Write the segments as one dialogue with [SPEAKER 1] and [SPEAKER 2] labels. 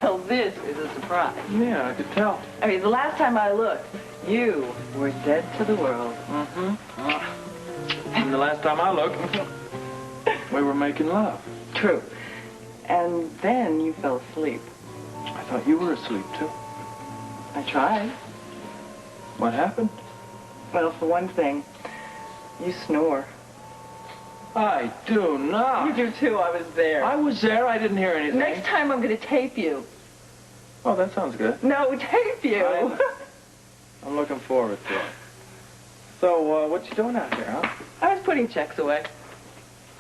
[SPEAKER 1] Well, this is a surprise.
[SPEAKER 2] Yeah, I could tell.
[SPEAKER 1] I mean, the last time I looked, you were dead to the world.
[SPEAKER 2] And the last time I looked, we were making love.
[SPEAKER 1] True. And then you fell asleep.
[SPEAKER 2] I thought you were asleep, too.
[SPEAKER 1] I tried.
[SPEAKER 2] What happened?
[SPEAKER 1] Well, for one thing, you snore.
[SPEAKER 2] I do not.
[SPEAKER 1] You do, too. I was there.
[SPEAKER 2] I was there. I didn't hear anything.
[SPEAKER 1] Next time, I'm going to tape you.
[SPEAKER 2] Oh, that sounds good.
[SPEAKER 1] No, tape you.
[SPEAKER 2] I'm looking forward to it. So, what you doing out here, huh?
[SPEAKER 1] I was putting checks away.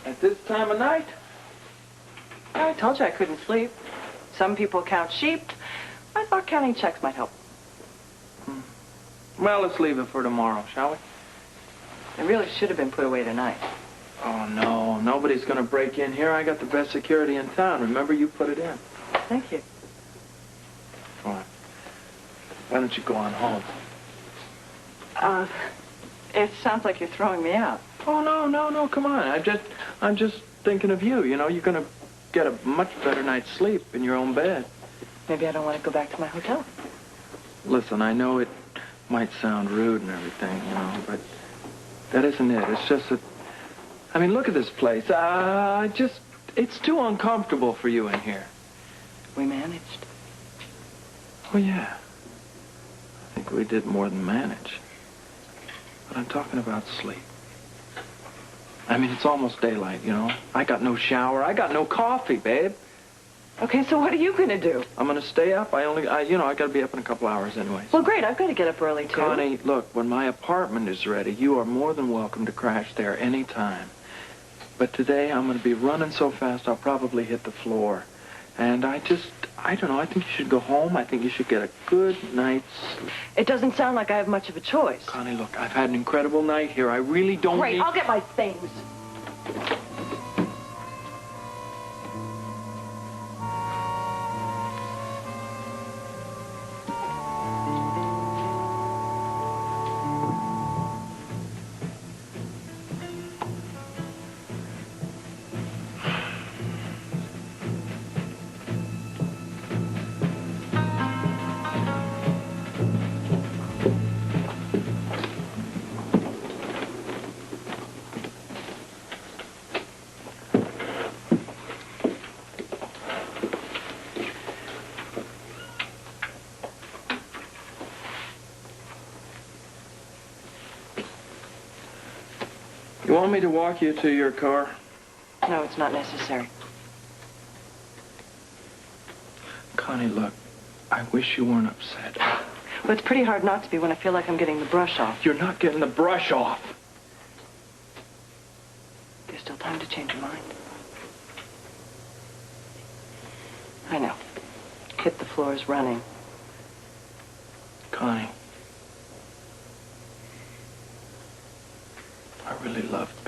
[SPEAKER 2] At this time of night?
[SPEAKER 1] I told you I couldn't sleep. Some people count sheep. I thought counting checks might help.
[SPEAKER 2] Well, let's leave it for tomorrow, shall we?
[SPEAKER 1] It really should have been put away tonight.
[SPEAKER 2] Oh, no. Nobody's going to break in here. I got the best security in town. Remember, you put it in.
[SPEAKER 1] Thank you.
[SPEAKER 2] Fine. Why don't you go on home?
[SPEAKER 1] It sounds like you're throwing me out.
[SPEAKER 2] Oh, no, come on. I'm just thinking of you. You know, you're going to get a much better night's sleep in your own bed.
[SPEAKER 1] Maybe I don't want to go back to my hotel.
[SPEAKER 2] Listen, I know it might sound rude and everything, you know, but that isn't it. It's just that, I mean, look at this place. It's too uncomfortable for you in here.
[SPEAKER 1] We managed.
[SPEAKER 2] Oh, yeah. I think we did more than manage. But I'm talking about sleep. I mean, it's almost daylight, you know. I got no shower. I got no coffee, babe.
[SPEAKER 1] Okay, so what are you going to do?
[SPEAKER 2] I'm going to stay up. I got to be up in a couple hours anyway.
[SPEAKER 1] Well, great. I've got to get up early, too.
[SPEAKER 2] Connie, look, when my apartment is ready, you are more than welcome to crash there any time. But today I'm going to be running so fast I'll probably hit the floor. And I don't know, I think you should go home. I think you should get a good night's sleep.
[SPEAKER 1] It doesn't sound like I have much of a choice.
[SPEAKER 2] Connie, look, I've had an incredible night here. I really don't
[SPEAKER 1] Great,
[SPEAKER 2] need...
[SPEAKER 1] I'll get my things.
[SPEAKER 2] You want me to walk you to your car?
[SPEAKER 1] No, it's not necessary.
[SPEAKER 2] Connie, look, I wish you weren't upset.
[SPEAKER 1] Well, it's pretty hard not to be when I feel like I'm getting the brush off.
[SPEAKER 2] You're not getting the brush off.
[SPEAKER 1] There's still time to change your mind. I know. Hit the floors running.
[SPEAKER 2] Connie, I really loved